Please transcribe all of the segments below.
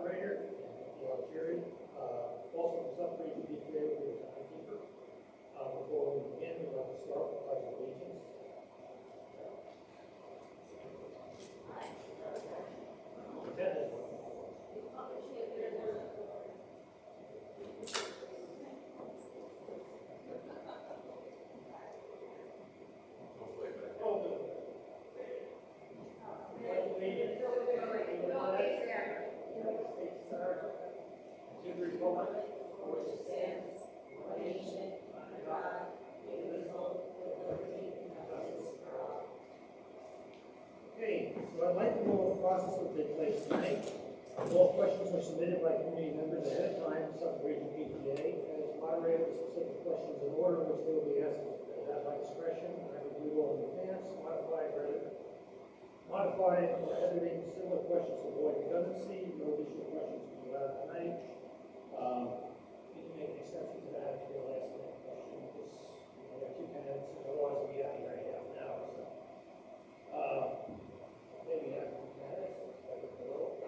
moderator, and Algerian. Also, for some reason, BPA will be the timekeeper. Before we begin, we'd like to start with the Pledge of Allegiance. Lieutenant. Okay, so I'd like to know what the process will take place tonight. All questions are submitted by community members ahead of time, Sub-Region PTA. As moderator, specific questions in order, which they will be asked at my discretion. I review all in advance, modify or editing similar questions to avoid redundancy. No additional questions to be allowed tonight. You can make an exception to that if you're last minute question, because we have 2 candidates, and otherwise we'll be out here in half an hour. So, maybe have 2 candidates. Hello.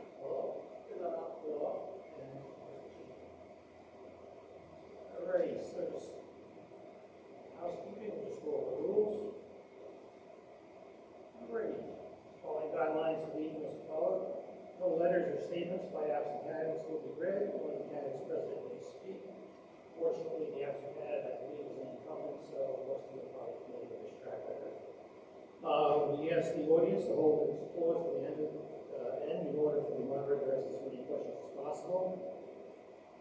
Alrighty, so just housekeeping, we'll just go over the rules. Alrighty, following guidelines for the evening as follows. No letters or statements by absent candidates will be read. Only the candidate's president may speak. Fortunately, the absent candidate, I believe, is an incumbent, so most of you are probably familiar with this track record. We ask the audience to hold its applause to the end in order for the moderator to ask as many questions as possible.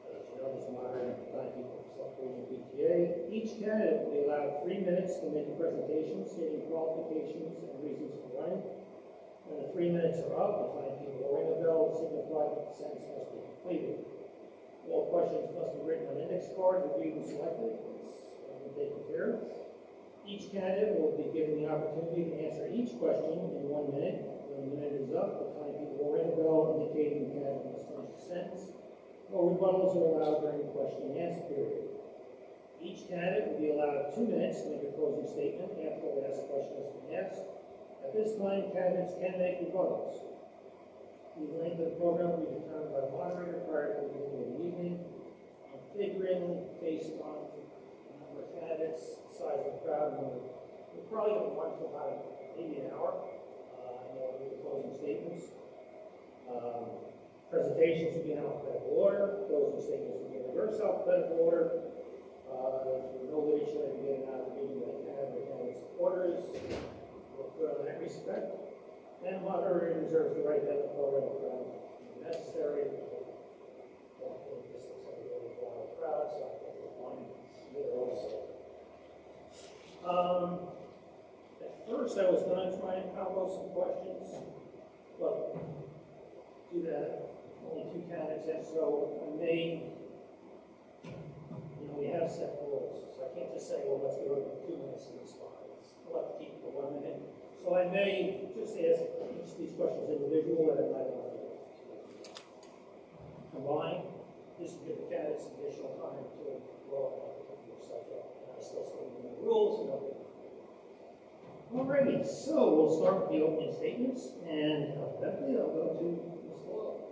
As you know, this moderator for 9 people for Sub-Region PTA. Each candidate will be allowed 3 minutes to make a presentation stating qualifications and reasons for running. When the 3 minutes are up, the 9 people will ring a bell to signify that the sentence must be completed. All questions must be written on index cards reviewed and selected. It's taken care of. Each candidate will be given the opportunity to answer each question in 1 minute. When the minute is up, the 9 people will ring a bell indicating the candidate must finish the sentence. No rebuttals are allowed during the question and answer period. Each candidate will be allowed 2 minutes to make a closing statement after the last question has been asked. At this time, candidates can make rebuttals. The length of the program will be determined by the moderator prior to the beginning of the evening. I'm figuring based on the number of candidates, the size of the crowd, we're probably going to run for about maybe an hour in order to do the closing statements. Presentations will be in alphabetical order. Closing statements will be in reverse alphabetical order. Nobody should be getting out of the meeting with candidates' orders. We'll put on that respect. And moderator reserves the right to have the program if necessary. Don't think this looks like a really wild crowd, so I think we're one here also. At first, I was going to try and combo some questions, but do that. Only 2 candidates, and so I may, we have set rules, so I can't just say, well, let's go 2 minutes to respond. I'll have to keep it for 1 minute. So I may just ask each of these questions individual, and I might want to combine. This will give the candidates additional time to grow up on a particular subject. And I still stay within the rules, and alrighty, so we'll start with the opening statements, and alphabetically I'll go to Ms. Lowe.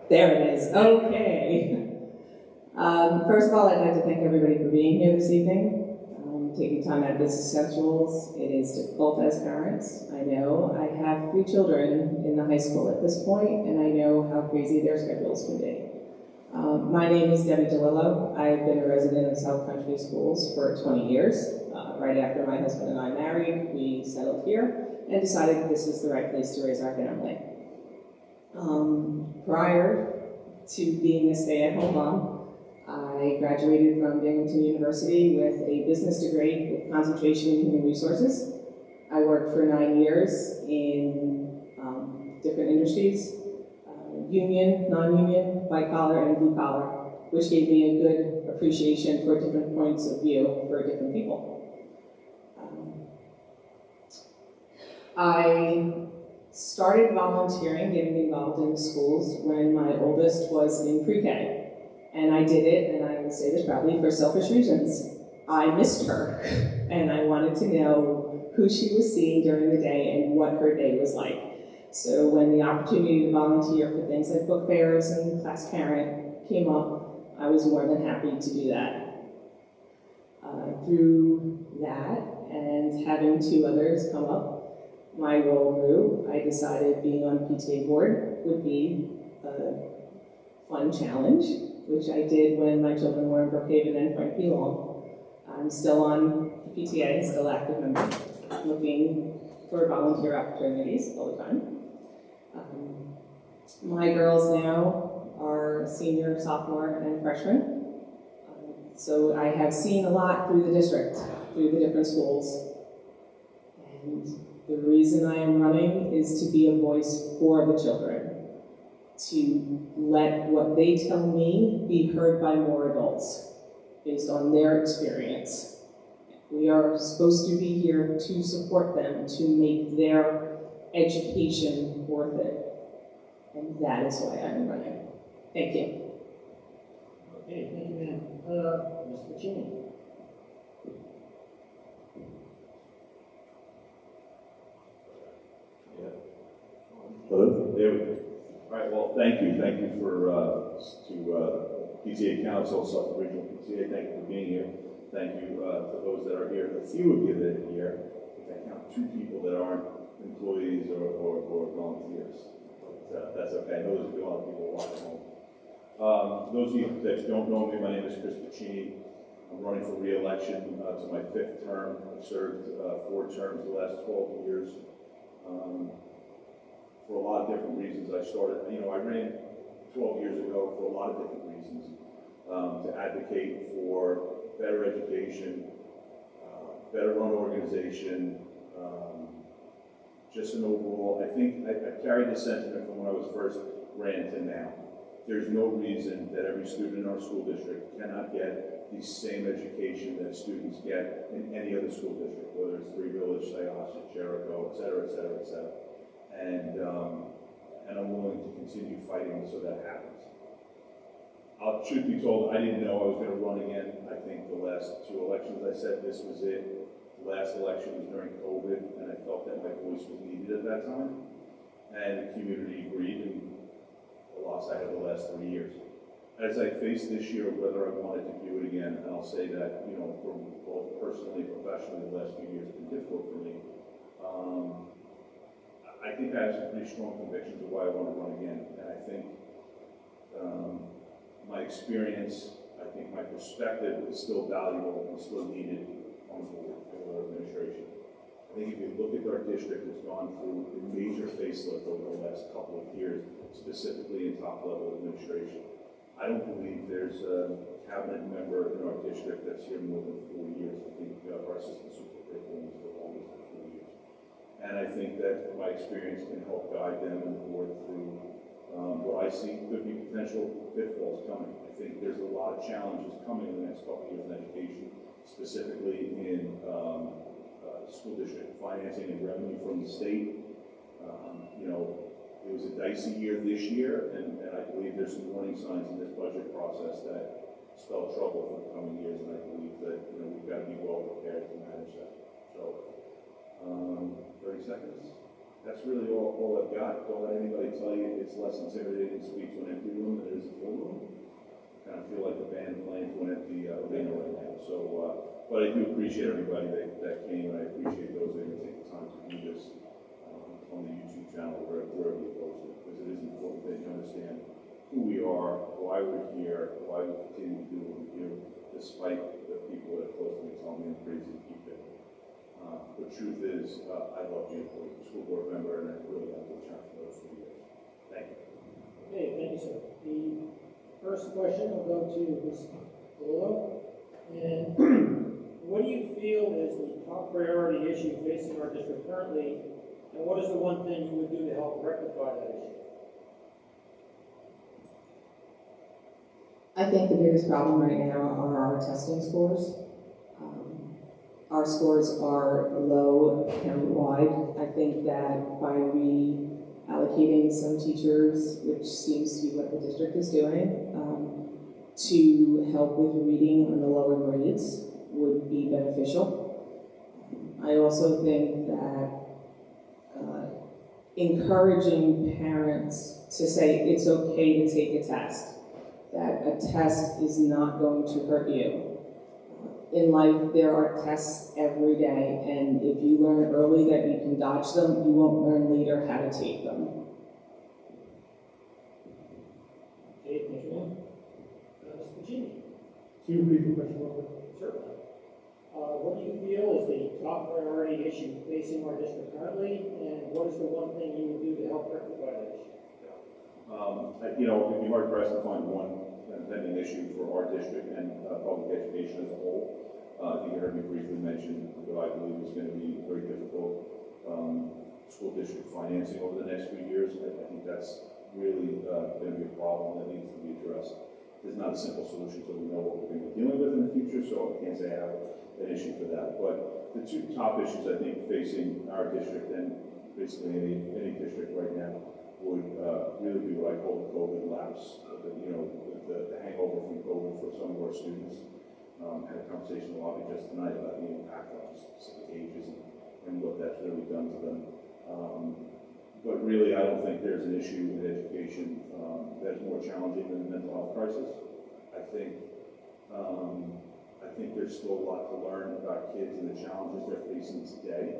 There it is. Okay. First of all, I'd like to thank everybody for being here this evening, taking time out of business schedules. It is difficult as parents. I know. I have 3 children in the high school at this point, and I know how crazy their schedules can be. My name is Debbie DeLillo. I've been a resident of South Country Schools for 20 years. Right after my husband and I married, we settled here and decided this was the right place to raise our family. Prior to being a stay-at-home mom, I graduated from Binghamton University with a business degree with concentration in human resources. I worked for 9 years in different industries, union, non-union, white-collar, and blue-collar, which gave me a good appreciation for different points of view for different people. I started volunteering, getting involved in schools when my oldest was in pre-K. And I did it, and I will say this proudly, for selfish reasons. I missed her, and I wanted to know who she was seeing during the day and what her day was like. So when the opportunity to volunteer for things like book fairs and class parent came up, I was more than happy to do that. Through that, and having two others come up, my role grew. I decided being on PTA board would be a fun challenge, which I did when my children were in Brookhaven and Frank P. Long. I'm still on PTA, still active member, looking for volunteer opportunities all the time. My girls now are senior, sophomore, and freshman. So I have seen a lot through the district, through the different schools. And the reason I am running is to be a voice for the children, to let what they tell me be heard by more adults based on their experience. We are supposed to be here to support them, to make their education worth it. And that is why I'm running. Thank you. Okay, thank you, ma'am. Mr. Cheney. Hello? There we go. All right, well, thank you. Thank you to PTA Council, Suffolk Regional PTA. Thank you for being here. Thank you to those that are here. The few of you that are here, if I count 2 people that aren't employees or volunteers. But that's okay. I know there's a lot of people watching home. Those of you that don't know me, my name is Chris Piccini. I'm running for re-election to my 5th term. I've served 4 terms the last 12 years. For a lot of different reasons. I ran 12 years ago for a lot of different reasons. To advocate for better education, better run organization, just an overall, I think I carried the sentiment from when I was first ran to now. There's no reason that every student in our school district cannot get the same education that students get in any other school district, whether it's Three Village, Syosset, Jericho, et cetera, et cetera, et cetera. And I'm willing to continue fighting so that happens. Truth be told, I didn't know I was going to run again. I think the last 2 elections I said this was it. The last election was during COVID, and I felt that my voice was needed at that time. And the community agreed, and the loss I had the last 3 years. As I face this year, whether I wanted to do it again, and I'll say that, for both personally and professionally, the last few years have been difficult for me. I think I have some pretty strong convictions of why I want to run again. And I think my experience, I think my perspective is still valuable and still needed on the board and our administration. I think if you look at our district, it's gone through a major facelift over the last couple of years, specifically in top-level administration. I don't believe there's a cabinet member in our district that's here more than 4 years. I think our assistant superintendent is the longest for 4 years. And I think that my experience can help guide them and the board through what I see could be potential pitfalls coming. I think there's a lot of challenges coming in the next couple of years in education, specifically in school district financing and revenue from the state. It was a dicey year this year, and I believe there's some warning signs in this budget process that spell trouble for the coming years, and I believe that we've got to be well prepared to manage that. So, 30 seconds. That's really all I've got. Don't let anybody tell you it's less intimidating to speak to an empty room than it is a full room. I kind of feel like a band playing to an empty arena right now. So, but I do appreciate everybody that came, and I appreciate those that take the time to do this on the YouTube channel or wherever you post it, because it is important that you understand who we are, why we're here, why we continue to do what we do, despite the people that are close to me telling me I'm crazy to keep it. The truth is, I love being a school board member, and I really have to return for those 3 years. Thank you. Okay, thank you, sir. The first question will go to Ms. Gallo. And what do you feel is the top priority issue facing our district currently, and what is the one thing you would do to help rectify that issue? I think the biggest problem right now are our testing scores. Our scores are low county-wide. I think that by reallocating some teachers, which seems to be what the district is doing, to help with reading on the lower grades would be beneficial. I also think that encouraging parents to say it's okay to take a test, that a test is not going to hurt you. In life, there are tests every day, and if you learn early that you can dodge them, you won't learn later how to take them. Okay, thank you. Mr. Genie? Can you repeat the question real quick? Sure. What do you feel is the top priority issue facing our district currently, and what is the one thing you would do to help rectify that issue? You know, it'd be hard pressed to find one pending issue for our district and public education as a whole. I think you heard me briefly mention what I believe is going to be very difficult school district financing over the next few years. I think that's really going to be a problem that needs to be addressed. There's not a simple solution, so we know what we're going to be dealing with in the future, so I can't say I have an issue for that. But the two top issues I think facing our district and basically any district right now would really be what I call the COVID lapse. The hangover from COVID for some of our students. Had a conversation with Bobby just tonight about the impact on specific ages and what that's really done to them. But really, I don't think there's an issue in education that's more challenging than the mental health crisis. I think there's still a lot to learn about kids and the challenges they're facing today.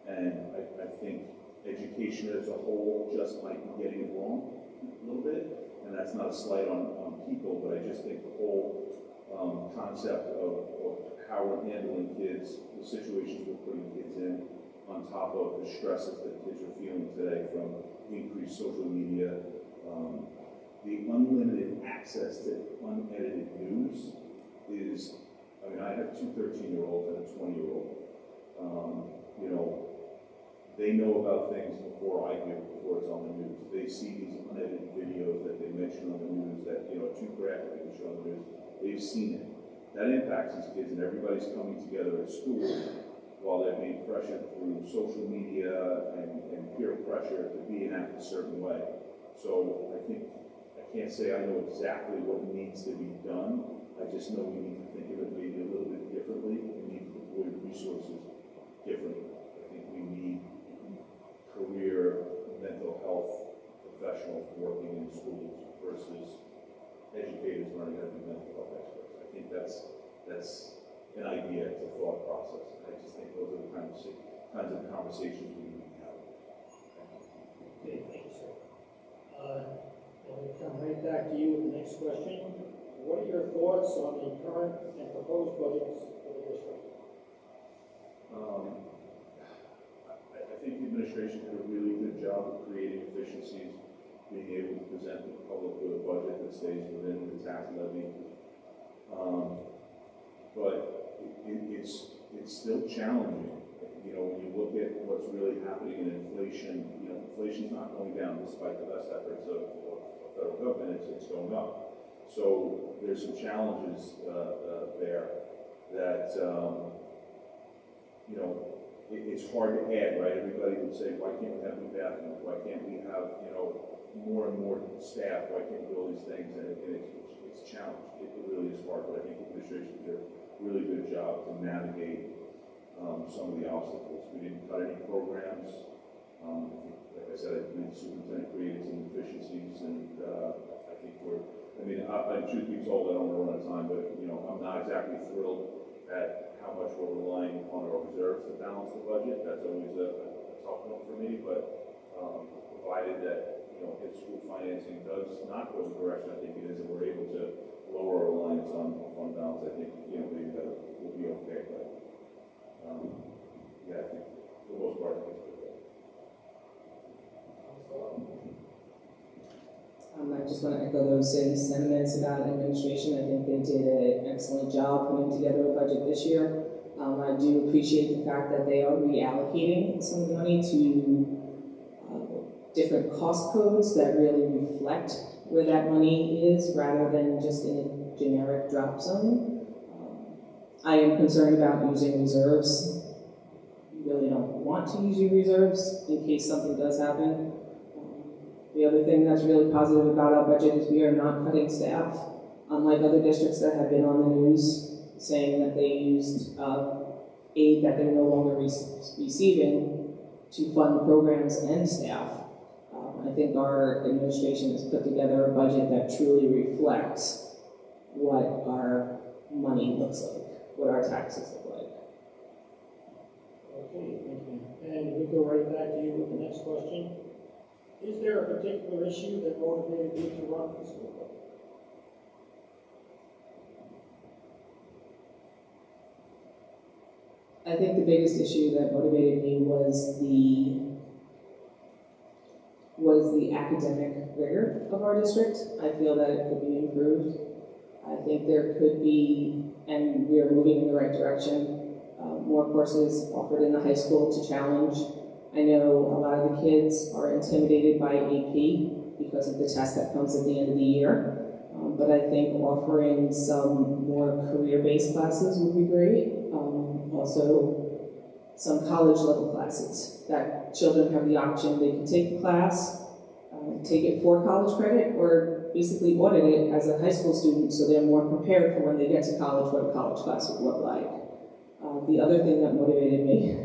And I think education as a whole just might be getting it wrong a little bit. And that's not a slight on people, but I just think the whole concept of how we're handling kids, the situations we're putting kids in, on top of the stresses that kids are feeling today from increased social media, the unlimited access to unedited news is, I mean, I have two 13-year-olds and a 20-year-old. They know about things before I do, before it's on the news. They see these unedited videos that they mention on the news that, too graphic to show on the news. They've seen it. That impacts these kids, and everybody's coming together at school while they're being pressured through social media and peer pressure to be and act a certain way. So I can't say I know exactly what needs to be done. I just know we need to think of it maybe a little bit differently. We need to deploy resources differently. I think we need career mental health professionals working in schools versus educators learning how to be mental health experts. I think that's an idea, it's a thought process. I just think those are the kinds of conversations we need to have. Okay, thank you, sir. I'll come right back to you with the next question. What are your thoughts on the current and proposed budgets for the district? I think the administration did a really good job of creating efficiencies, being able to present the public with a budget that stays within the tax levy. But it's still challenging. When you look at what's really happening in inflation, inflation's not going down despite the best efforts of federal government, it's going up. So there's some challenges there that, it's hard to add, right? Everybody would say, why can't we have new bathrooms? Why can't we have, more and more staff? Why can't we do all these things? And it's a challenge. It really is hard, but I think the administration did a really good job to navigate some of the obstacles. We didn't cut any programs. Like I said, I believe the superintendent created some efficiencies, and I think truth be told, I don't want to run out of time, but I'm not exactly thrilled at how much we're relying on our reserves to balance the budget. That's always a tough one for me, but provided that if school financing does not go the direction I think it is, and we're able to lower our reliance on fund balance, I think maybe that will be okay. But I think for the most part, I think it's good. I just want to echo those same sentiments about administration. I think they did an excellent job putting together a budget this year. I do appreciate the fact that they are reallocating some of the money to different cost codes that really reflect where that money is rather than just in a generic drop zone. I am concerned about using reserves. You really don't want to use your reserves in case something does happen. The other thing that's really positive about our budget is we are not cutting staff. Unlike other districts that have been on the news saying that they used aid that they're no longer receiving to fund programs and staff, I think our administration has put together a budget that truly reflects what our money looks like, what our taxes look like. Okay, thank you. And we go right back to you with the next question. Is there a particular issue that motivated you to run for school board? I think the biggest issue that motivated me was the academic rigor of our district. I feel that it could be improved. I think there could be, and we are moving in the right direction, more courses offered in the high school to challenge. I know a lot of the kids are intimidated by AP because of the test that comes at the end of the year. But I think offering some more career-based classes would be great. Also, some college-level classes that children have the option, they can take the class, take it for college credit, or basically audit it as a high school student so they're more prepared for when they get to college what a college class would look like. The other thing that motivated me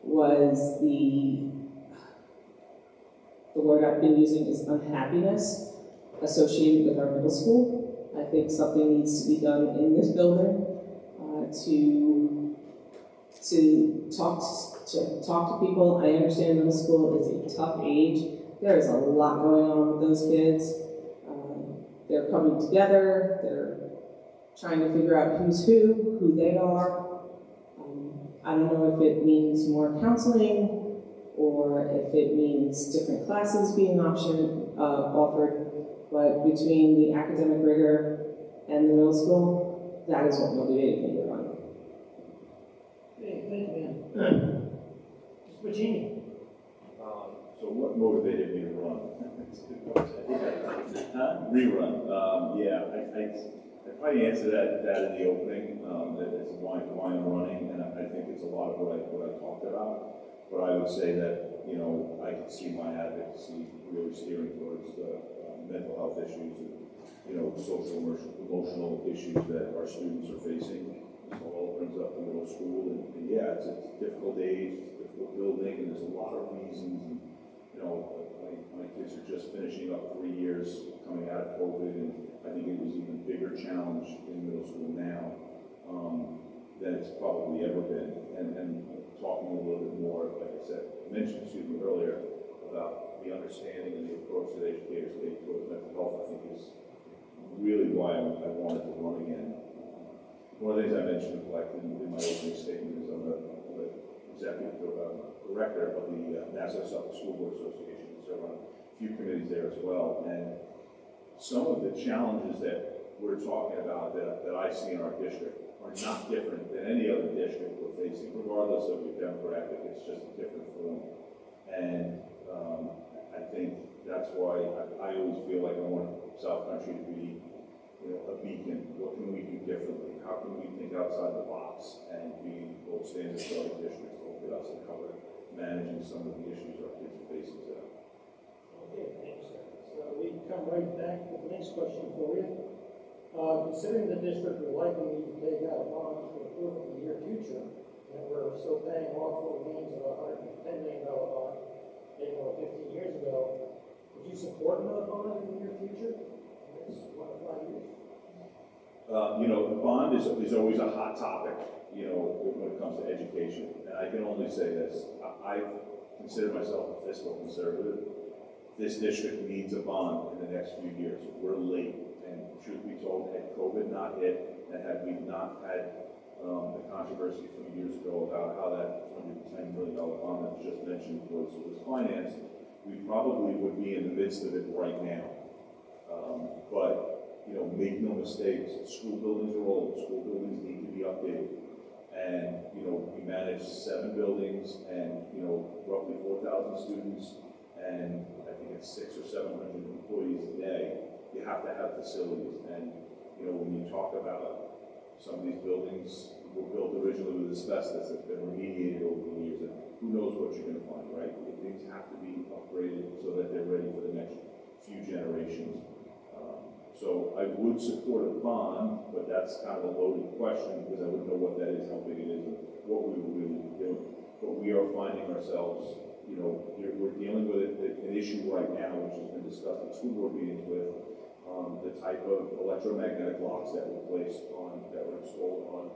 was the word I've been using is unhappiness associated with our middle school. I think something needs to be done in this building to talk to people. I understand middle school is a tough age. There is a lot going on with those kids. They're coming together. They're trying to figure out who's who they are. I don't know if it means more counseling or if it means different classes being offered, but between the academic rigor and the middle school, that is what motivated me to run. Okay, thank you, ma'am. Mr. Pacini? So what motivated me to run? Rerun. I probably answered that in the opening. That's why I'm running, and I think it's a lot of what I talked about. But I would say that I can see my advocacy really steering towards mental health issues and social emotional issues that our students are facing. So all brings up the middle school, and yeah, it's a difficult age, it's a difficult building, and there's a lot of reasons. And, my kids are just finishing up 3 years coming out of COVID, and I think it was even bigger challenge in middle school now than it's probably ever been. And talking a little bit more, like I said, mentioned earlier about the understanding and the approach that educators take towards mental health, I think is really why I wanted to run again. One of the things I mentioned, like in my opening statement, is I'm the executive director of the Nassau Suffolk School Board Association, so I'm on a few committees there as well. And some of the challenges that we're talking about that I see in our district are not different than any other district we're facing, regardless of your demographic. It's just a different form. And I think that's why I always feel like I want South Country to be a beacon. What can we do differently? How can we think outside the box and be both standards for other districts to hold us and cover managing some of the issues our kids are facing today? Okay, thanks, sir. So we come right back to the next question for you. Considering the district will likely need to take out a bond for approval in the near future, and we're still paying off what remains of a $110 million bond taken over 15 years ago, would you support another bond in the near future? In the next 1 to 5 years? The bond is always a hot topic, when it comes to education. And I can only say this, I consider myself a fiscal conservative. This district needs a bond in the next few years. We're late, and truth be told, had COVID not hit, and had we not had the controversy from years ago about how that $110 million bond that was just mentioned was financed, we probably would be in the midst of it right now. But make no mistakes, school buildings are old, school buildings need to be updated. And, we manage 7 buildings and, roughly 4,000 students, and I think it's 600 or 700 employees a day. You have to have facilities. And, when you talk about some of these buildings were built originally with asbestos that's been remediated over the years, and who knows what you're going to find, right? Things have to be upgraded so that they're ready for the next few generations. So I would support a bond, but that's kind of a loaded question because I wouldn't know what that is, how big it is, and what we would really be doing. But we are finding ourselves, we're dealing with an issue right now, which has been discussed at school board meetings with the type of electromagnetic locks that were installed on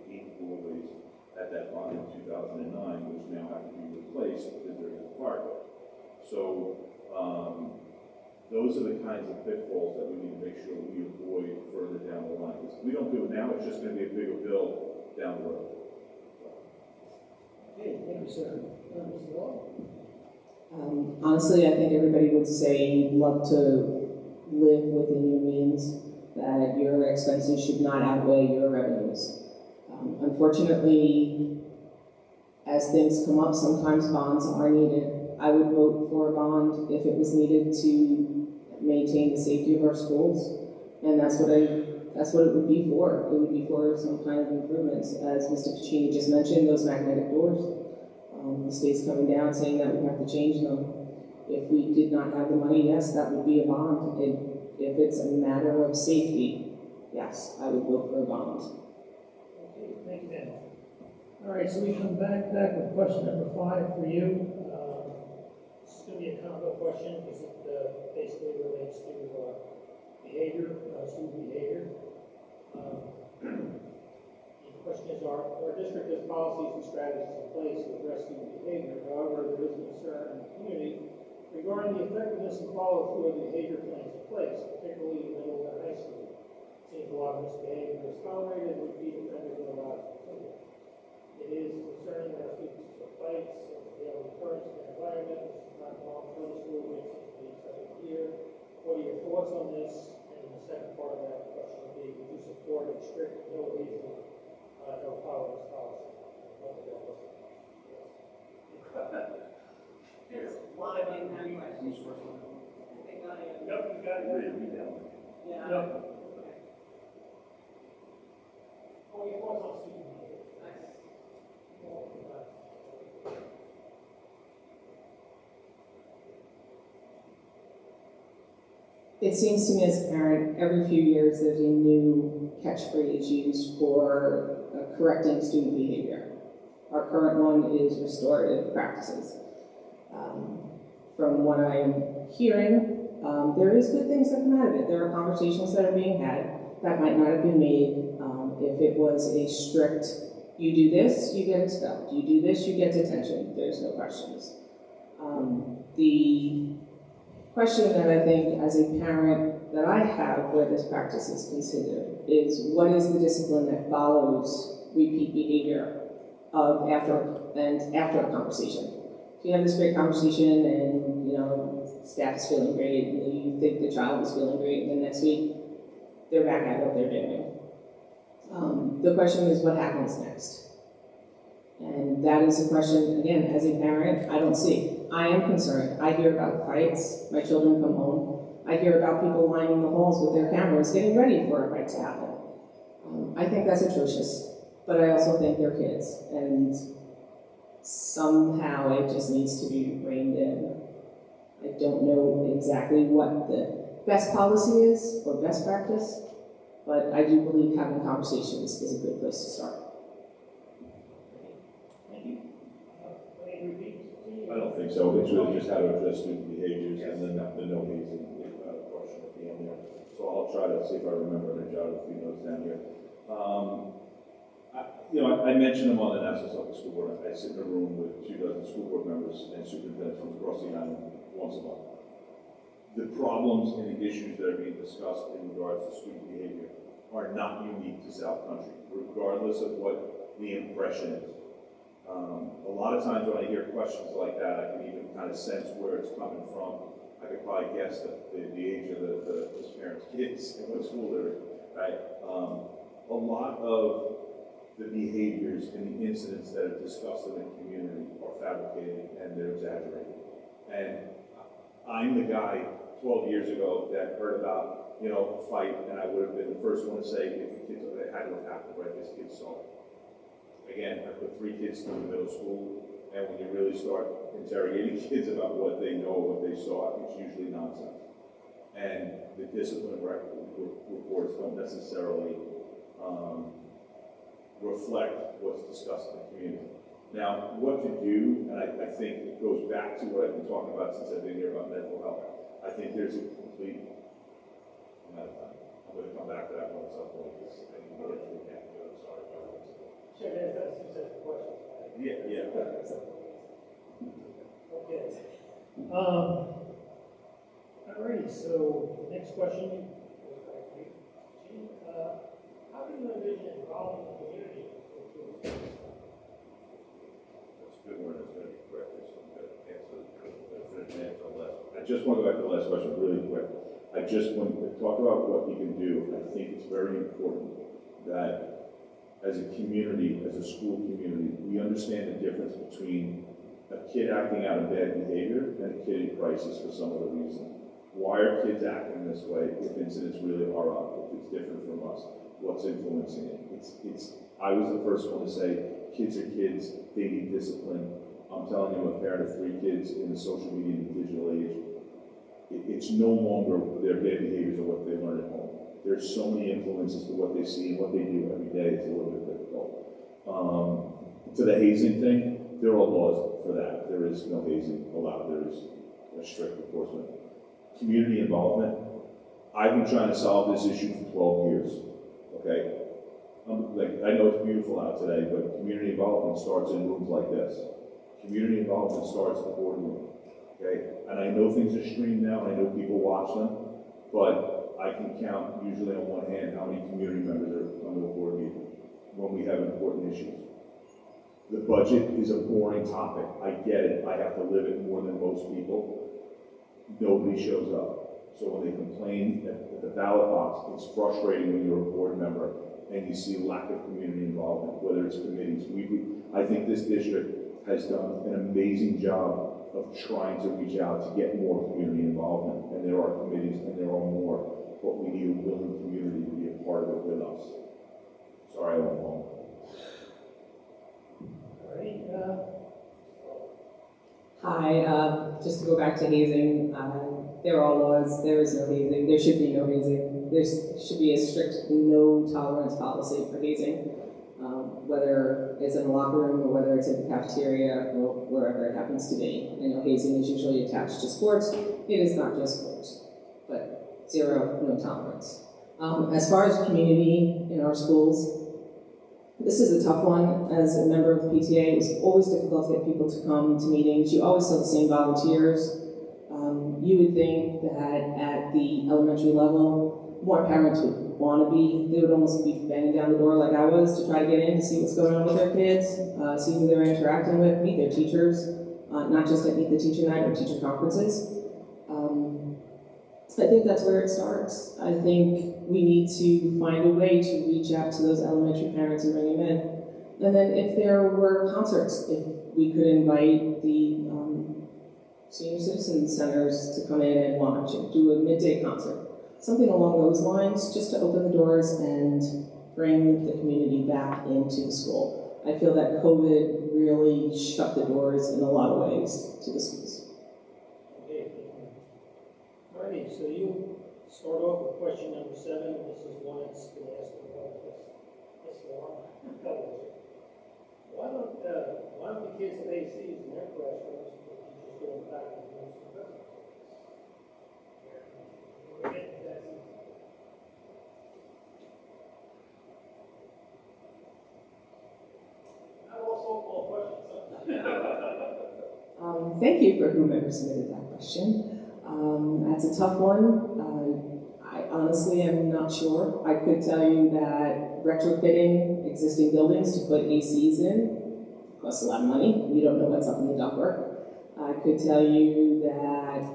eight doorways at that time in 2009, which now have to be replaced because they're in the park. So those are the kinds of pitfalls that we need to make sure we avoid further down the line. Because if we don't do it now, it's just going to be a bigger bill down the road. Okay, thank you, sir. Mr. Law? Honestly, I think everybody would say you'd love to live within your means, that your expenses should not outweigh your revenues. Unfortunately, as things come up, sometimes bonds are needed. I would vote for a bond if it was needed to maintain the safety of our schools, and that's what it would be for. It would be for some kind of improvements. As Mr. Pacini just mentioned, those magnetic doors, the state's coming down saying that we have to change them. If we did not have the money, yes, that would be a bond. If it's a matter of safety, yes, I would vote for a bond. Okay, thank you, Dan. All right, so we come back with question number 5 for you. This is going to be a combo question because it basically relates to behavior, student behavior. The question is, our district has policies and strategies in place to address student behavior. However, there is concern in the community regarding the effectiveness and follow-through of the behavior plans in place, particularly in middle and high school. It seems a lot of misbehavior is tolerated and repeat offenders are allowed to continue. It is concerning that our students took fights and daily occurrence in their environment. This is not long for the school, which seems to be second year. What are your thoughts on this? And the second part of that question would be, would you support a strict no hazing, no tolerance policy? There's a lot in that question. Who's first one? I think I am. Yep, you got it. Read that one. Yeah. Yep. Oh, your thoughts on student behavior? Nice. It seems to me as a parent, every few years there's a new catchphrase used for correcting student behavior. Our current one is restorative practices. From what I am hearing, there is good things that come out of it. There are conversations that are being had that might not have been made if it was a strict, you do this, you get expelled. You do this, you get detention. There's no questions. The question that I think as a parent that I have where this practice is considered is what is the discipline that follows repeat behavior of after a conversation. So you have this great conversation and staff is feeling great and you think the child is feeling great and then next week they're back at what they're doing. The question is what happens next? And that is a question, again, as a parent, I don't see. I am concerned. I hear about fights. My children come home. I hear about people lining the halls with their cameras getting ready for a fight to happen. I think that's atrocious, but I also think they're kids, and somehow it just needs to be reined in. I don't know exactly what the best policy is or best practice, but I do believe having conversations is a good place to start. Thank you. Any repeat? I don't think so. It's really just how to address student behaviors and then the no hazing question at the end there. So I'll try to see if I remember and jot a few notes down here. I mentioned them on the National Suffolk School Board. I sit in a room with 24 school board members and superintendents from across the island once a month. The problems and the issues that are being discussed in regards to student behavior are not unique to South Country, regardless of what the impression is. A lot of times when I hear questions like that, I can even kind of sense where it's coming from. I could probably guess the age of this parent's kids and what school they're in, right? A lot of the behaviors and the incidents that are discussed in the community are fabricated and they're exaggerated. And I'm the guy 12 years ago that heard about, a fight, and I would have been the first one to say if the kids had to have happened, right? This kid saw it. Again, I put 3 kids through the middle school, and when you really start interrogating kids about what they know, what they saw, it's usually nonsense. And the discipline record reports don't necessarily reflect what's discussed in the community. Now, what to do, and I think it goes back to what I've been talking about since I've been here about mental health. I think there's a complete amount of time. I'm going to come back to that one at some point because I need to get to the camp. I'm sorry about that. Sure, that's two sets of questions. Yeah, yeah. Okay. Alrighty, so the next question goes back to you. Gene, how do you envision involving the community? That's a good one. It's going to be quick. I'm going to answer the last. I just want to go back to the last question really quick. I just want to talk about what you can do. I think it's very important that as a community, as a school community, we understand the difference between a kid acting out of bad behavior and a kid in crisis for some other reason. Why are kids acting this way if incidents really are up, if it's different from us? What's influencing it? I was the first one to say, kids are kids, they need discipline. I'm telling you, I'm a parent of 3 kids in the social media and digital age. It's no longer their bad behaviors or what they learn at home. There's so many influences to what they see and what they do every day, it's a little bit difficult. To the hazing thing, there are laws for that. There is no hazing allowed. There is a strict enforcement. Community involvement. I've been trying to solve this issue for 12 years, okay? I know it's beautiful out today, but community involvement starts in rooms like this. Community involvement starts at the boardroom, okay? And I know things are streamed now, and I know people watch them, but I can count usually on one hand how many community members are on the board meeting when we have important issues. The budget is a boring topic. I get it. I have to live it more than most people. Nobody shows up. So when they complain at the ballot box, it's frustrating when you're a board member and you see lack of community involvement, whether it's committees. I think this district has done an amazing job of trying to reach out to get more community involvement. And there are committees and there are more, but we need a willing community to be a part of it with us. Sorry, I went long. Alrighty, Hi, just to go back to hazing, there are laws, there is no hazing, there should be no hazing. There should be a strict no tolerance policy for hazing, whether it's in the locker room or whether it's in the cafeteria or wherever it happens to be. I know hazing is usually attached to sports. It is not just sports, but zero, no tolerance. As far as community in our schools, this is a tough one. As a member of the PTA, it was always difficult to get people to come to meetings. You always saw the same volunteers. You would think that at the elementary level, more parents would want to be, they would almost be banging down the door like I was to try to get in to see what's going on with their kids, see who they're interacting with, meet their teachers, not just at Meet the Teacher Night or teacher conferences. I think that's where it starts. I think we need to find a way to reach out to those elementary parents and bring them in. And then if there were concerts, if we could invite the senior citizen centers to come in and watch and do a midday concert, something along those lines, just to open the doors and bring the community back into the school. I feel that COVID really shut the doors in a lot of ways to the schools. okay. Alrighty, so you start off with question number 7. This is one that's been asked a lot of us. That's the one. Why don't the kids have ACs in their classrooms, but teachers going back and doing some business? Not all softball questions. Thank you for whomever submitted that question. That's a tough one. I honestly am not sure. I could tell you that retrofitting existing buildings to put ACs in costs a lot of money. We don't know what's up in the ductwork. I could tell you that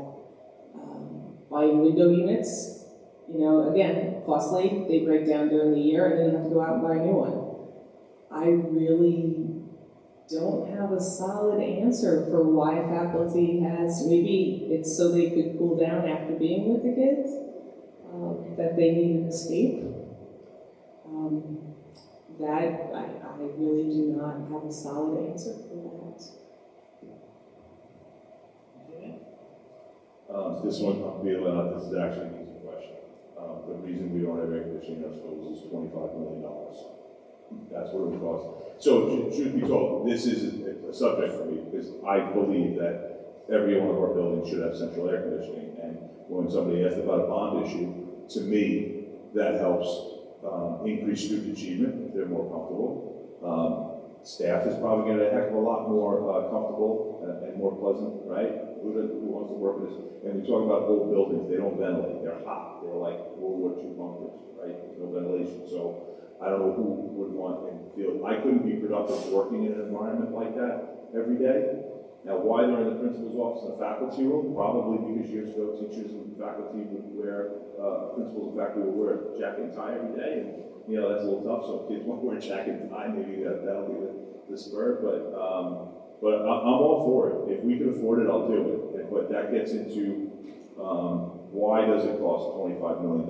buying window units, again, costly. They break down during the year and then you have to go out and buy a new one. I really don't have a solid answer for why faculty has, maybe it's so they could cool down after being with the kids, that they need an escape. That I really do not have a solid answer for that. This one, I'll be able to, this is actually an easy question. The reason we don't have air conditioning in our schools is $25 million. That's what it would cost. So, truth be told, this is a subject for me, because I believe that every one of our buildings should have central air conditioning. And when somebody asked about a bond issue, to me, that helps increase student achievement if they're more comfortable. Staff is probably going to be a heck of a lot more comfortable and more pleasant, right? Who wants to work in this? And we talk about old buildings, they don't ventilate, they're hot, they're like World War II bunkers, right? No ventilation. So I don't know who would want and feel, I couldn't be productive working in an environment like that every day. Now, why they're in the principal's office and the faculty room? Probably because years ago, teachers and faculty would wear, principals and faculty would wear a jacket and tie every day. And, you know, that's a little tough, so if kids won't wear a jacket and tie, maybe that'll be the spur. But I'm all for it. If we can afford it, I'll do it. But that gets into why does it cost $25 million?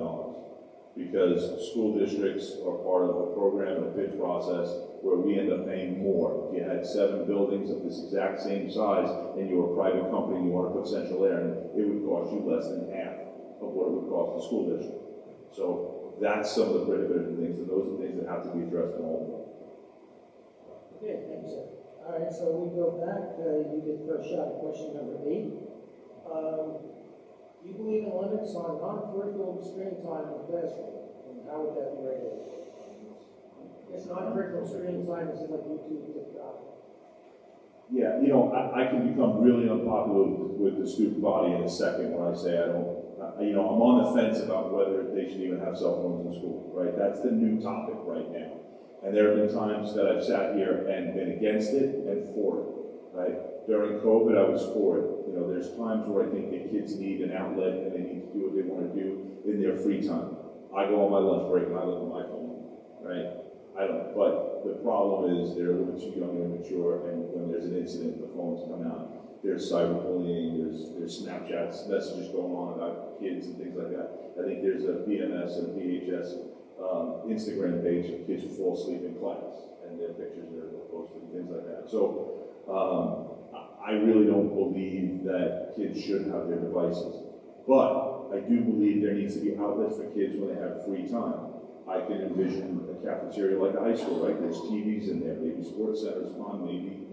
Because school districts are part of a program and a bid process where we end up paying more. If you had 7 buildings of this exact same size and you were a private company and you want to put central air in, it would cost you less than half of what it would cost the school district. So that's some of the prohibitive things, and those are things that have to be addressed in all of them. Okay, thank you, sir. All right, so we go back, you get first shot at question number 8. Do you believe in limits on non-curriculum screen time in the classroom, and how would that be regulated? It's non-curriculum screen time, is it like YouTube, TikTok? Yeah, you know, I can become really unpopular with the student body in a second when I say I don't, you know, I'm on the fence about whether they should even have cell phones in school, right? That's the new topic right now. And there have been times that I've sat here and been against it and for it, right? During COVID, I was for it. You know, there's times where I think the kids need an outlet and they need to do what they want to do in their free time. I go on my lunch break and I look at my phone, right? I don't, but the problem is they're a little too young and immature, and when there's an incident, the phones come out. There's cyberbullying, there's Snapchats, messages going on about kids and things like that. I think there's a BMS and a PHS Instagram page of kids who fall asleep in class, and their pictures are posted and things like that. So I really don't believe that kids should have their devices. But I do believe there needs to be outlets for kids when they have free time. I can envision a cafeteria like a high school, right? There's TVs in there, maybe sports centers on, maybe,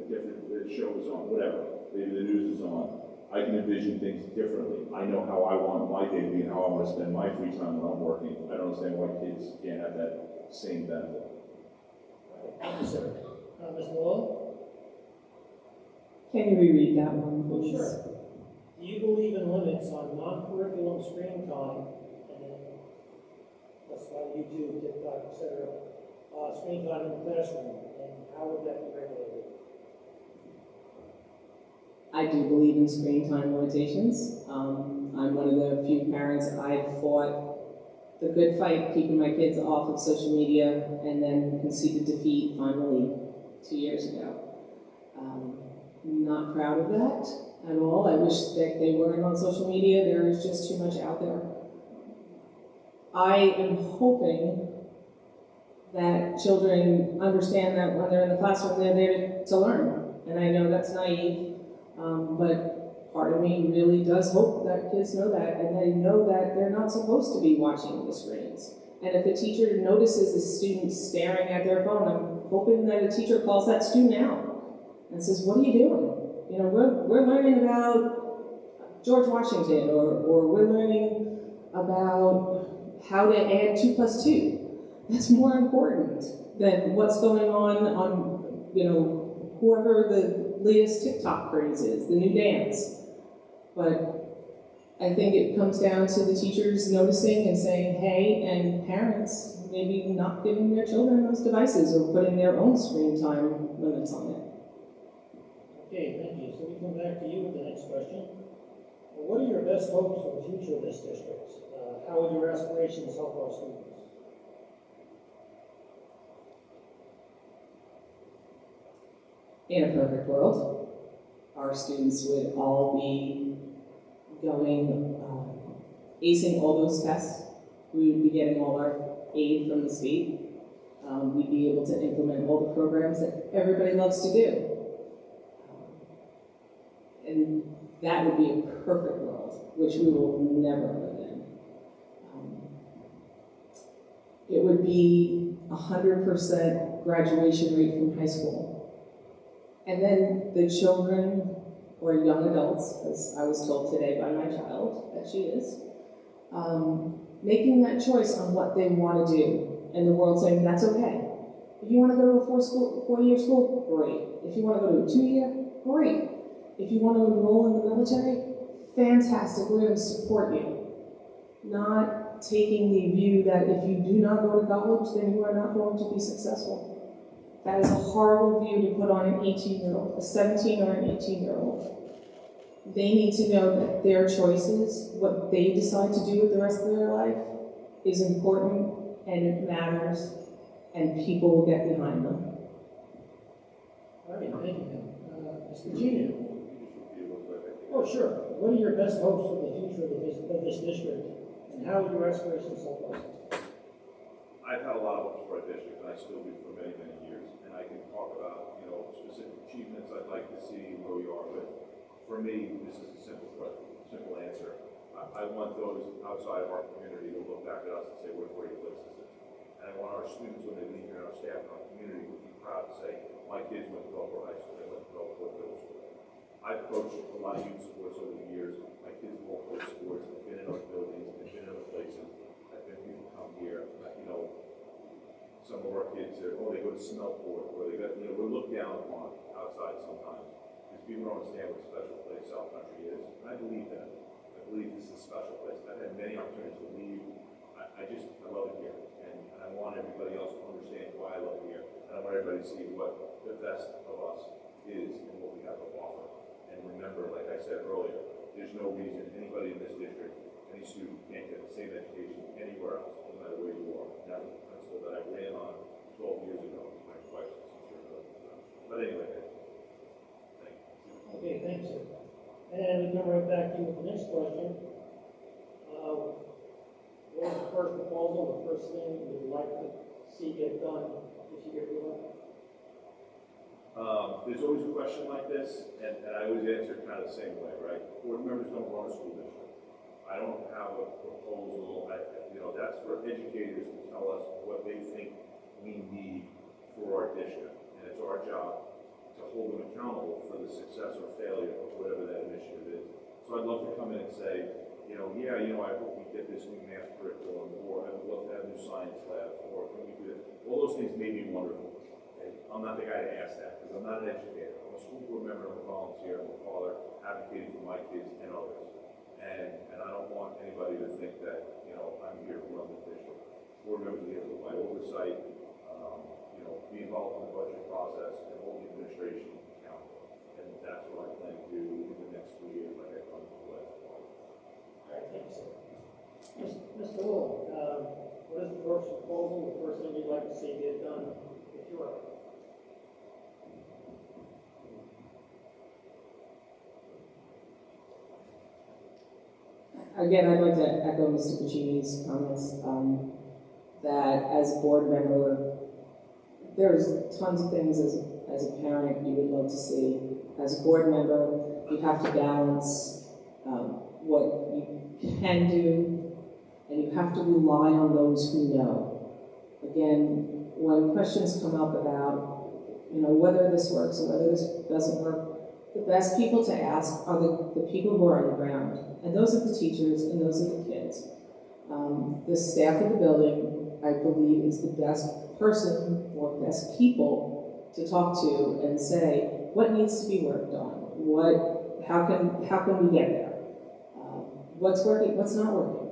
different shows on, whatever. Maybe the news is on. I can envision things differently. I know how I want my day to be and how I want to spend my free time when I'm working. I don't understand why kids can't have that same benefit. Thank you, sir. Ms. Malone? Can you reread that one, please? Sure. Do you believe in limits on non-curriculum screen time, and that's like YouTube, TikTok, etc., screen time in the classroom, and how would that be regulated? I do believe in screen time limitations. I'm one of the few parents. I've fought the good fight keeping my kids off of social media and then conceded defeat finally 2 years ago. Not proud of that at all. I wish that they weren't on social media. There is just too much out there. I am hoping that children understand that when they're in the classroom, they're there to learn. And I know that's naive, but part of me really does hope that kids know that, and they know that they're not supposed to be watching the screens. And if a teacher notices a student staring at their phone, I'm hoping that a teacher calls that student out and says, "What are you doing? You know, we're learning about George Washington, or we're learning about how to add 2 + 2. That's more important than what's going on, you know, whoever the latest TikTok craze is, the new dance." But I think it comes down to the teachers noticing and saying, hey, and parents maybe not giving their children those devices or putting their own screen time limits on it. Okay, thank you. So we come back to you with the next question. What are your best hopes for the future of this district? How will your aspirations help our students? In a perfect world, our students would all be going, acing all those tests. We would be getting all our aid from the state. We'd be able to implement all the programs that everybody loves to do. And that would be a perfect world, which we will never live in. it would be 100% graduation rate from high school. And then the children, or young adults, as I was told today by my child that she is, making that choice on what they want to do, and the world saying that's okay. If you want to go to a 4-year school, great. If you want to go to a 2-year, great. If you want to enroll in the military, fantastic, we're going to support you. Not taking the view that if you do not go to college, then you are not going to be successful. That is a horrible view to put on an 18-year-old, a 17 or an 18-year-old. They need to know that their choices, what they decide to do with the rest of their life, is important and it matters, and people will get behind them. All right, thank you. Mr. Gino? Oh, sure. What are your best hopes for the future of this district, and how are your aspirations so far? I've had a lot of hopes for our district, and I still do for many, many years. And I can talk about, specific achievements I'd like to see where we are. But for me, this is a simple question, simple answer. I want those outside of our community to look back at us and say, what a great place this is. And I want our students, when they leave here, and our staff and our community, to be proud to say, my kids went to Gulfport High School, they went to Gulfport Middle School. I've coached a lot of youth sports over the years. My kids have all played sports. I've been in other buildings. I've been in other places. I've been people come here. Some of our kids are, they go to Smeltport, or they got, we're looked down upon outside sometimes. Because people don't understand what a special place South Country is. And I believe that. I believe this is a special place. I've had many opportunities to leave. I love it here. And I want everybody else to understand why I love it here. And I want everybody to see what the best of us is and what we have to offer. And remember, like I said earlier, there's no reason anybody in this district, any student, can't get the same education anywhere else, no matter where you are. That was the principle that I ran on 12 years ago. My wife is sure knows that. But anyway, thank you. Okay, thanks, sir. And we come right back to you with the next question. What was the first proposal, the first thing you would like to see get done if you get reelected? There's always a question like this, and I always answer kind of the same way, right? Board members don't run a school district. I don't have a proposal. That's for educators to tell us what they think we need for our district, and it's our job to hold them accountable for the success or failure of whatever that initiative is. So I'd love to come in and say, I hope we get this new math curriculum, or I would love to have new science labs, or can we do that? All those things may be wonderful. Okay? I'm not the guy to ask that, because I'm not an educator. I'm a school board member, I'm a volunteer, I'm a father, advocating for my kids and others. And I don't want anybody to think that, I'm here to run the district. Board members are here to provide oversight, be involved in the budget process, and hold the administration accountable. And that's what I plan to do in the next 2 years, like I've done for the last 1. All right, thanks, sir. Mr. Wool, what is the first proposal, the first thing you'd like to see get done if you're up? Again, I'd like to echo Mr. Puccini's comments that as a board member, there's tons of things as a parent you would love to see. As a board member, you have to balance what you can do, and you have to rely on those who know. Again, when questions come up about, whether this works or whether this doesn't work, the best people to ask are the people who are on the ground, and those are the teachers and those are the kids. The staff of the building, I believe, is the best person or best people to talk to and say what needs to be worked on, how can we get there, what's working, what's not working.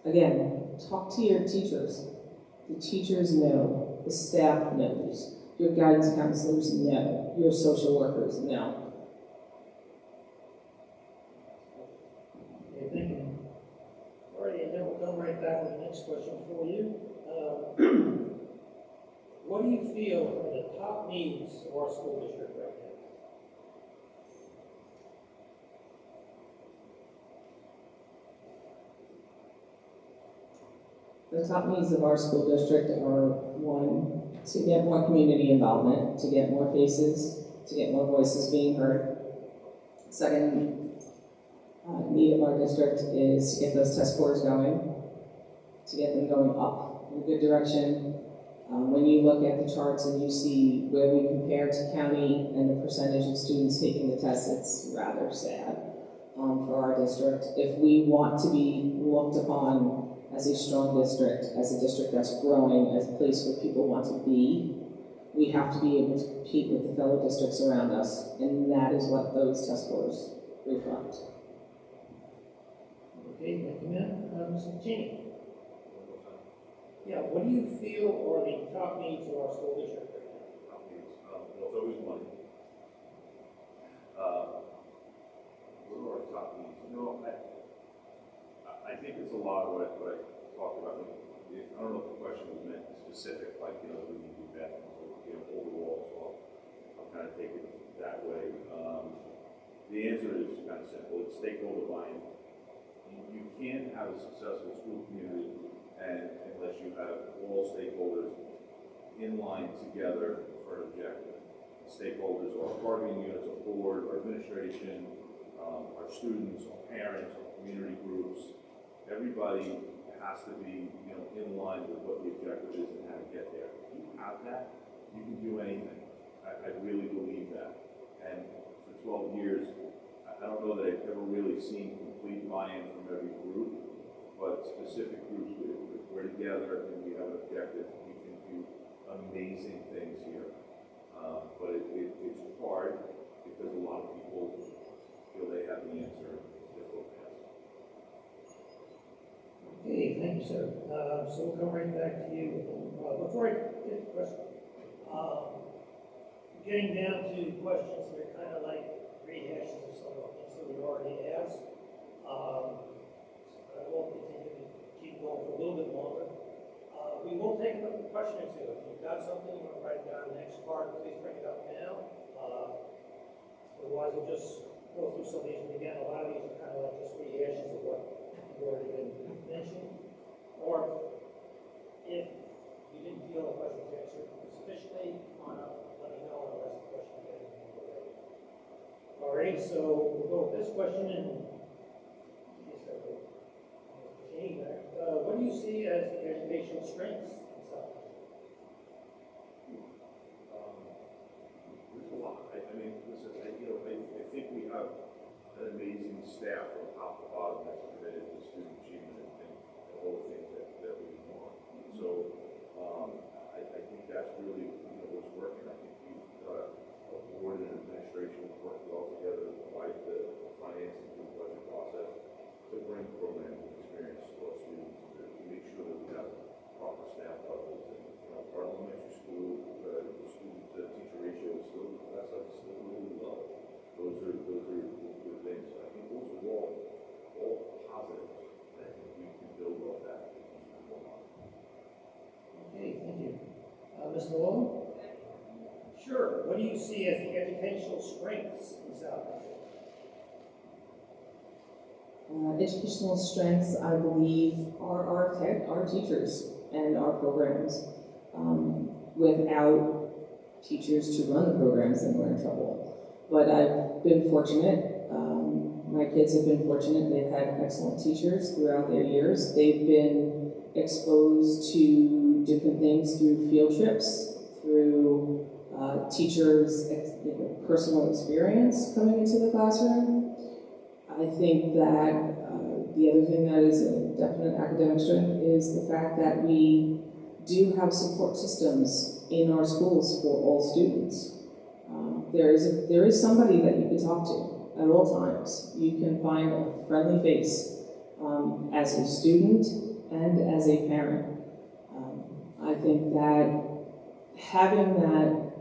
Again, talk to your teachers. The teachers know, the staff knows. Your guidance counselors know. Your social workers know. Okay, thank you. All right, and then we'll come right back with the next question for you. What do you feel are the top needs of our school district right now? The top needs of our school district are, one, to get more community involvement, to get more faces, to get more voices being heard. Second need of our district is to get those test scores going. to get them going up in a good direction. When you look at the charts and you see where we compare to county and the percentage of students taking the test, it's rather sad for our district. If we want to be looked upon as a strong district, as a district that's growing, as a place where people want to be, we have to be able to compete with the fellow districts around us, and that is what those test scores reflect. Okay, thank you, ma'am. Mr. Cheney? Yeah, what do you feel are the top needs of our school district right now? Well, it's always money. What are our top needs? You know, I think it's a lot of what I talked about. I don't know if the question was meant specific, like, you know, we need to do bathrooms or, you know, overall, so I'll kind of take it that way. The answer is kind of simple. It's stakeholder buy-in. You can't have a successful school community unless you have all stakeholders in line together for an objective. The stakeholders are our bargaining units, our board, our administration, our students, our parents, our community groups. Everybody has to be, you know, in line with what the objective is and how to get there. If you have that, you can do anything. I really believe that. And for 12 years, I don't know that I've ever really seen complete buy-in from every group, but specific groups, we're together and we have an objective. We can do amazing things here. But it's hard because a lot of people feel they have the answer. Okay, thank you, sir. So we'll come right back to you. Before I get the question, getting down to questions that are kind of like rehashes of some of the things that we already asked. I won't continue to keep going for a little bit longer. We will take another question or two. If you've got something you want to write down the next part, please bring it up now. Otherwise, we'll just go through some of these again. A lot of these are kind of like just rehashes of what you've already been mentioned. Or if you didn't feel the question was answered sufficiently, come on up, let me know, and I'll ask the question again. All right, so we'll go with this question, and what do you see as the educational strengths in South? There's a lot. I mean, listen, I think we have an amazing staff from top to bottom that's committed to student achievement and all the things that we want. So I think that's really, you know, what's working. I think we've got a board and administration working well together to provide the financing through the budget process to bring programs and experience to our students, to make sure that we have proper staff levels. And, you know, our elementary school, the student-teacher ratio is still, that's like still really low. Those are good things. So I think those are all positives. I think we can build off that. Okay, thank you. Mr. Long? Sure. What do you see as the educational strengths in South Country? Educational strengths, I believe, are our teachers and our programs. Without teachers to run the programs, then we're in trouble. But I've been fortunate. My kids have been fortunate. They've had excellent teachers throughout their years. They've been exposed to different things through field trips, through teachers' personal experience coming into the classroom. I think that the other thing that is a definite academic strength is the fact that we do have support systems in our schools for all students. There is somebody that you can talk to at all times. You can find a friendly face as a student and as a parent. I think that having that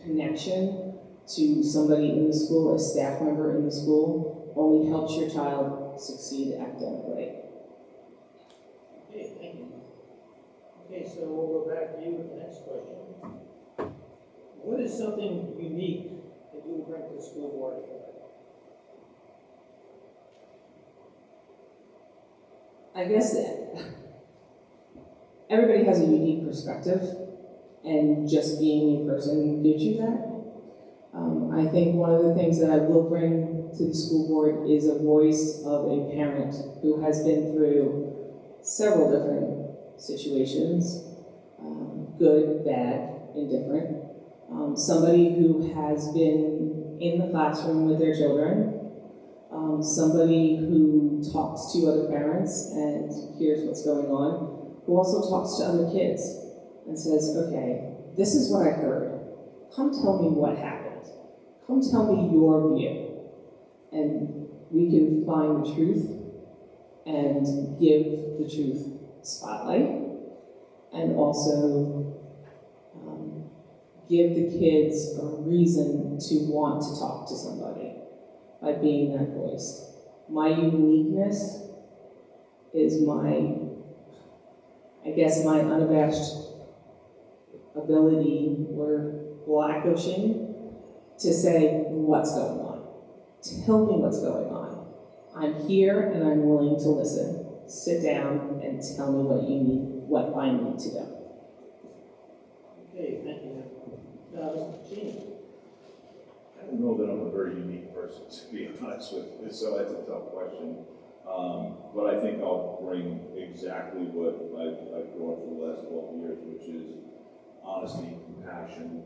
connection to somebody in the school, a staff member in the school, only helps your child succeed academically. Okay, thank you. Okay, so we'll go back to you with the next question. What is something unique that you will bring to the school board? I guess that everybody has a unique perspective, and just being a person gives you that. I think one of the things that I will bring to the school board is a voice of a parent who has been through several different situations, good, bad, indifferent. Somebody who has been in the classroom with their children, somebody who talks to other parents and hears what's going on, who also talks to other kids and says, okay, this is what I heard. Come tell me what happened. Come tell me your view. And we can find the truth and give the truth spotlight, and also give the kids a reason to want to talk to somebody by being that voice. My uniqueness is my unabashed ability or lack of shame to say what's going on. Tell me what's going on. I'm here and I'm willing to listen. Sit down and tell me what you need, what I need to know. Okay, thank you. Mr. Cheney. I don't know that I'm a very unique person, to be honest with you, so that's a tough question. But I think I'll bring exactly what I've brought for the last 12 years, which is honesty, compassion,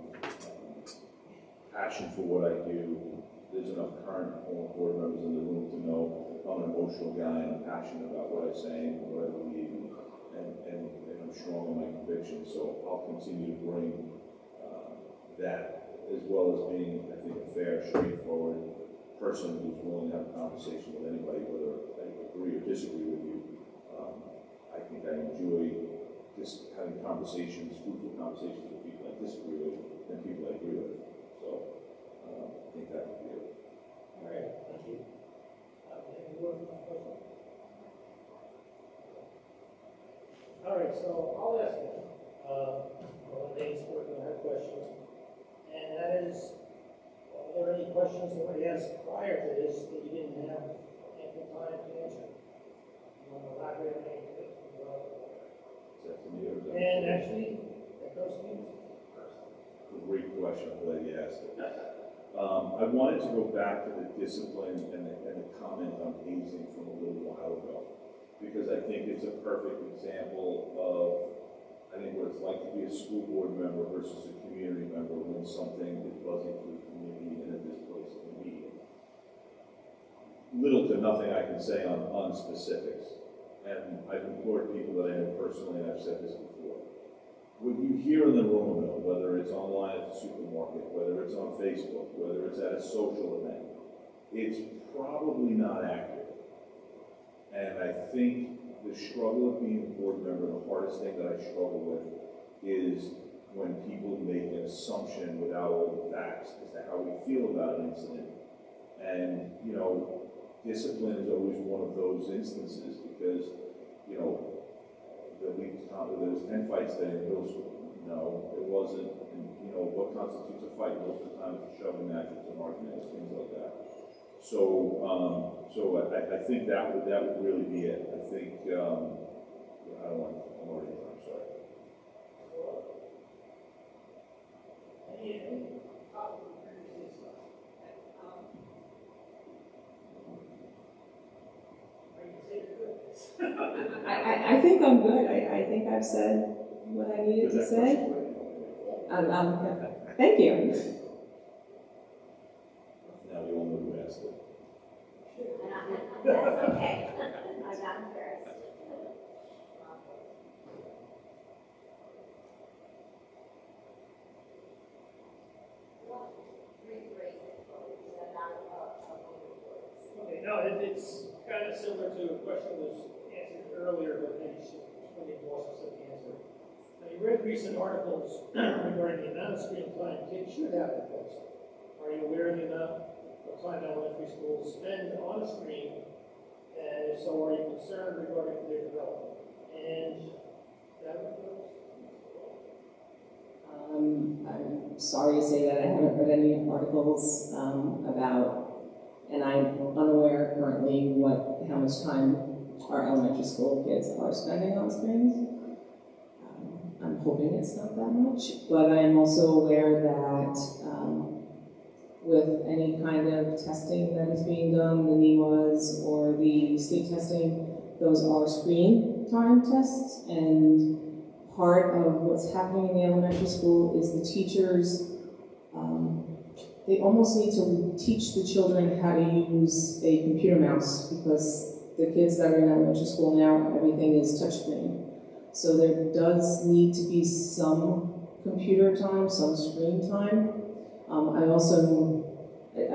passion for what I do. There's enough current board members in the room to know I'm an emotional guy and I'm passionate about what I say and what I believe, and I'm strong in my convictions. So I'll continue to bring that, as well as being, I think, a fair, straightforward person who's willing to have a conversation with anybody, whether I agree or disagree with you. I think I enjoy just having conversations, fruitful conversations with people I disagree with and people I agree with. So I think that would be it. All right, thank you. Any more questions? All right, so I'll ask you. The ladies working on her question, and that is, are there any questions that were asked prior to this that you didn't have ample time to answer? You want to elaborate on anything? Is that to me or is that? And actually, that goes to you. Great question, I'm glad you asked it. I wanted to go back to the discipline and the comment on hazing from a little while ago, because I think it's a perfect example of, I think, what it's like to be a school board member versus a community member when something is buzzing through the community and it displaces the media. Little to nothing I can say on specifics, and I've implored people that I know personally, and I've said this before. What you hear in the rumor mill, whether it's online at the supermarket, whether it's on Facebook, whether it's at a social event, it's probably not accurate. And I think the struggle of being a board member, the hardest thing that I struggle with is when people make an assumption without all the facts as to how we feel about an incident. And, you know, discipline is always one of those instances because, you know, there was 10 fights today in middle school. No, it wasn't. And, you know, what constitutes a fight? Most of the time it's a shoving match, it's an argument, things like that. So, I think that would really be it. I think, I don't want to, I'm sorry. I think I'm good. I think I've said what I needed to say. Thank you. Now you all know who asked it. That's okay. I got embarrassed. Okay, no, it's kind of similar to a question that was answered earlier, but maybe just a more specific answer. Now, you read recent articles regarding the amount of screen time kids should have in books. Are you aware of the amount of time elementary schools spend on a screen? And if so, are you concerned regarding their development? And that would go. I'm sorry to say that I haven't read any articles about, and I'm unaware currently how much time our elementary school kids are spending on screens. I'm hoping it's not that much, but I'm also aware that with any kind of testing that is being done, the NEWAs or the state testing. Those are screen time tests, and part of what's happening in the elementary school is the teachers, they almost need to teach the children how to use a computer mouse, because the kids that are in elementary school now, everything is touchscreen. So there does need to be some computer time, some screen time. I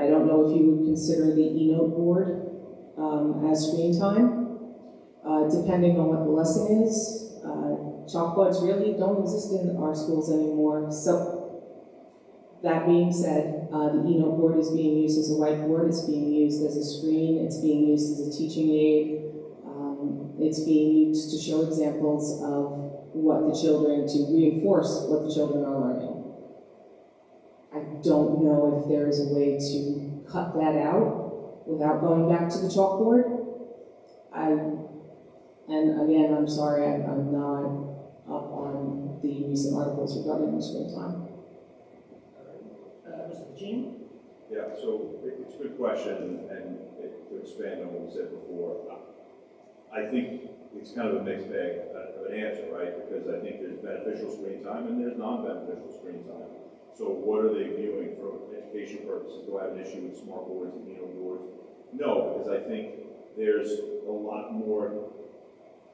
don't know if you would consider the eNote board as screen time, depending on what the lesson is. Chalkboards really don't exist in our schools anymore. So that being said, the eNote board is being used as a whiteboard, it's being used as a screen, it's being used as a teaching aid, it's being used to show examples of what the children, to reinforce what the children are learning. I don't know if there is a way to cut that out without going back to the chalkboard. And again, I'm sorry, I'm not up on the recent articles regarding the screen time. Mr. Pacini? Yeah, so it's a good question, and to expand on what we said before, I think it's kind of a mixed bag of an answer, right? Because I think there's beneficial screen time and there's non-beneficial screen time. So what are they viewing for education purposes? Do I have an issue with smart boards and boards? No, because I think there's a lot more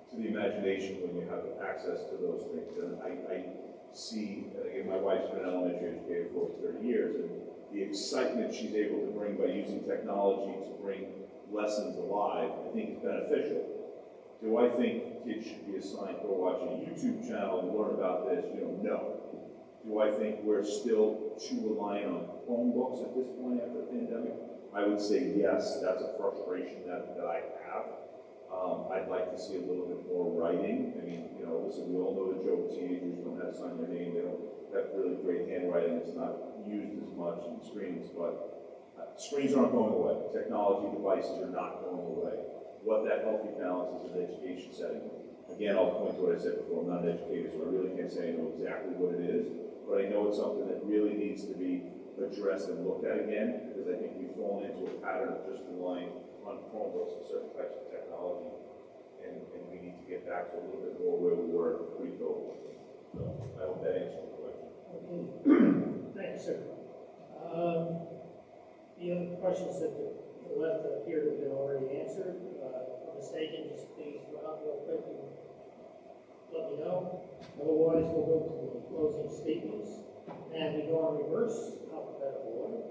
to the imagination when you have access to those things. And I see, again, my wife's been an elementary educator for over 30 years, and the excitement she's able to bring by using technology to bring lessons alive, I think is beneficial. Do I think kids should be assigned to go watch a YouTube channel and learn about this? No. Do I think we're still too reliant on Chromebooks at this point after the pandemic? I would say yes, that's a frustration that I have. I'd like to see a little bit more writing. I mean, listen, we all know the joke, teenagers don't have to sign their name, they don't have really great handwriting, it's not used as much in screens, but screens aren't going away. Technology devices are not going away. What that healthy balance is in an education setting. Again, I'll point to what I said before, I'm not an educator, so I really can't say I know exactly what it is, but I know it's something that really needs to be addressed and looked at again, because I think we've fallen into a pattern of just relying on Chromebooks and certain types of technology, and we need to get back to a little bit more where we were pre-COVID. So I hope that answers the question. Okay. Thank you, sir. The other questions that the left appear to have been already answered. If I'm mistaken, just please run up real quick and let me know. Otherwise, we'll go to the closing statements, and we go in reverse, alphabetical order.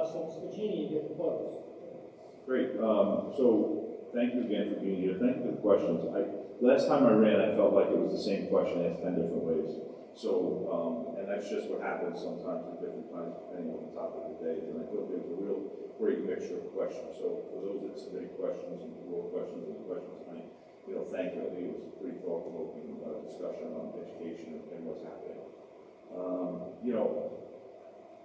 So, Mr. Pacini, you get the close. Great. So thank you again for being here. Thank you for the questions. Last time I ran, I felt like it was the same question asked 10 different ways. So, and that's just what happens sometimes at different times, depending on the topic of the day. And I thought there was a real great mixture of questions. So for those that submitted questions and more questions and questions tonight, thank you. I think it was a pretty thought-provoking discussion on education and what's happening.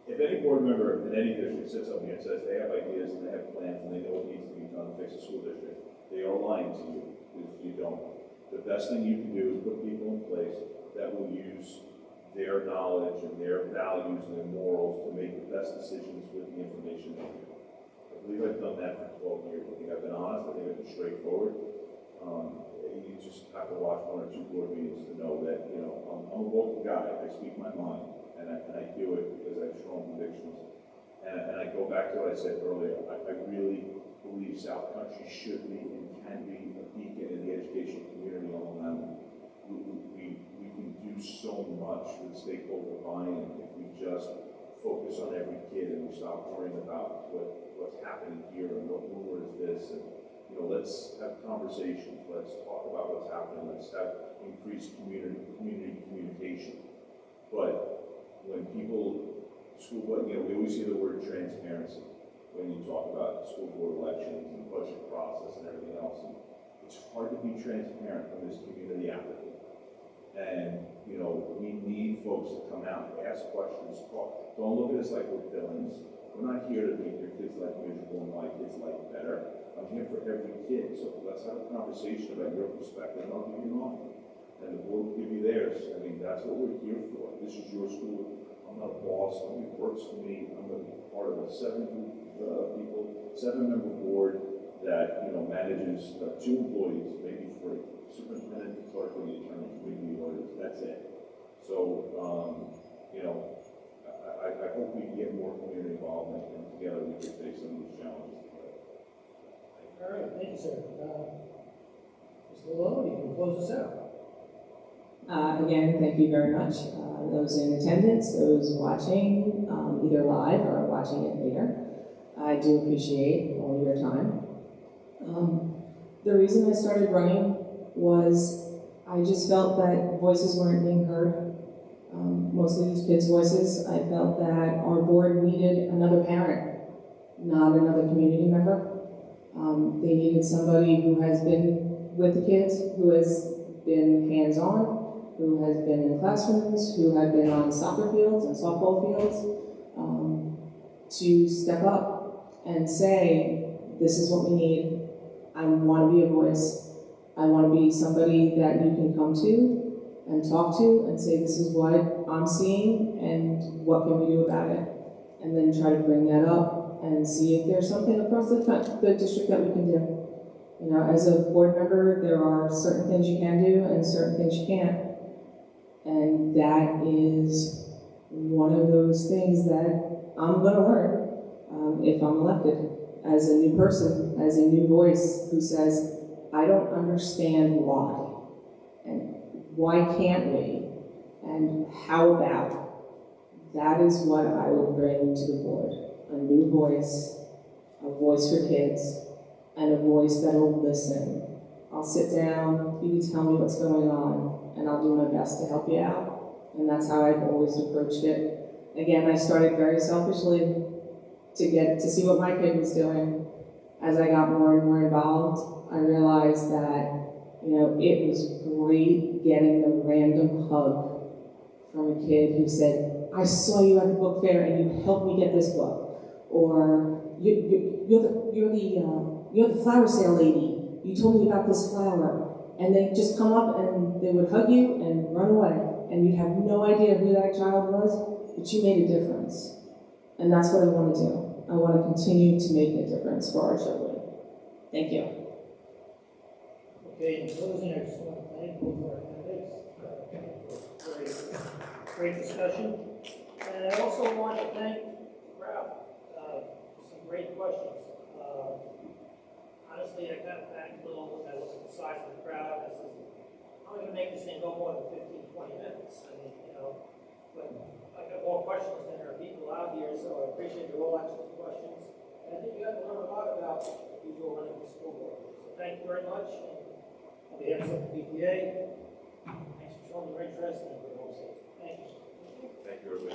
If any board member in any district sits up here and says they have ideas and they have plans and they know what needs to be done to fix a school district, they are lying to you, because you don't. The best thing you can do is put people in place that will use their knowledge and their values and their morals to make the best decisions with the information they have. I believe I've done that for 12 years. I think I've been honest, I think I've been straightforward. You just have to watch 1 or 2 board meetings to know that, I'm a vocal guy, I speak my mind. And I do it because I have strong convictions. And I go back to what I said earlier. I really believe South Country should be and can be a beacon in the education community on Long Island. We can do so much with stakeholder buy-in if we just focus on every kid and we stop worrying about what's happening here and what rumor is this. And let's have conversations. Let's talk about what's happening. Let's have increased community communication. But when people, we always hear the word transparency when you talk about school board elections and budget process and everything else. And it's hard to be transparent when there's community apathy. And, we need folks to come out and ask questions, talk. Don't look at us like we're villains. We're not here to make your kids life miserable and my kids' life better. I'm here for every kid. So let's have a conversation about your perspective and I'll give you mine. And the board will give you theirs. I mean, that's what we're here for. This is your school. I'm not a boss, nobody works for me, I'm a part of a seven-member board that, manages 2 employees, maybe 3, superintendent, clerk, and the attorney, maybe the lawyers, that's it. So, I hope we can get more community involvement, and together we can face some of these challenges. All right, thank you, sir. Mr. Malone, you can close us out. Again, thank you very much. Those in attendance, those watching, either live or watching it later, I do appreciate all your time. The reason I started running was I just felt that voices weren't being heard. Mostly these kids' voices. I felt that our board needed another parent, not another community member. They needed somebody who has been with the kids, who has been hands-on, who has been in classrooms, who have been on soccer fields and softball fields, to step up and say, this is what we need. I want to be a voice. I want to be somebody that you can come to and talk to and say, this is what I'm seeing and what can we do about it? And then try to bring that up and see if there's something across the district that we can do. As a board member, there are certain things you can do and certain things you can't. And that is one of those things that I'm going to learn if I'm elected as a new person, as a new voice who says, I don't understand why. And why can't we? And how about? That is what I would bring to the board. A new voice, a voice for kids, and a voice that will listen. I'll sit down, you can tell me what's going on, and I'll do my best to help you out. And that's how I've always approached it. Again, I started very selfishly to see what my kid was doing. As I got more and more involved, I realized that, it was great getting the random hug from a kid who said, I saw you at the book fair and you helped me get this book. Or, you're the flower sale lady. You told me about this flower. And they just come up and they would hug you and run away. And you'd have no idea who that child was, but you made a difference. And that's what I want to do. I want to continue to make a difference for our children. Thank you. Okay, in closing, I just want to thank both of our candidates for great discussion. And I also want to thank the crowd for some great questions. Honestly, I kind of panicked a little when I looked at the size of the crowd. I said, how am I going to make this thing go more than 15, 20 minutes? I mean, but I got more questions than there are people out here, so I appreciate your all excellent questions. And I think you have to learn a lot about the people running the school board. So thank you very much. And on behalf of the PTA, thanks for showing your interest and your hopes. Thank you. Thank you, everybody.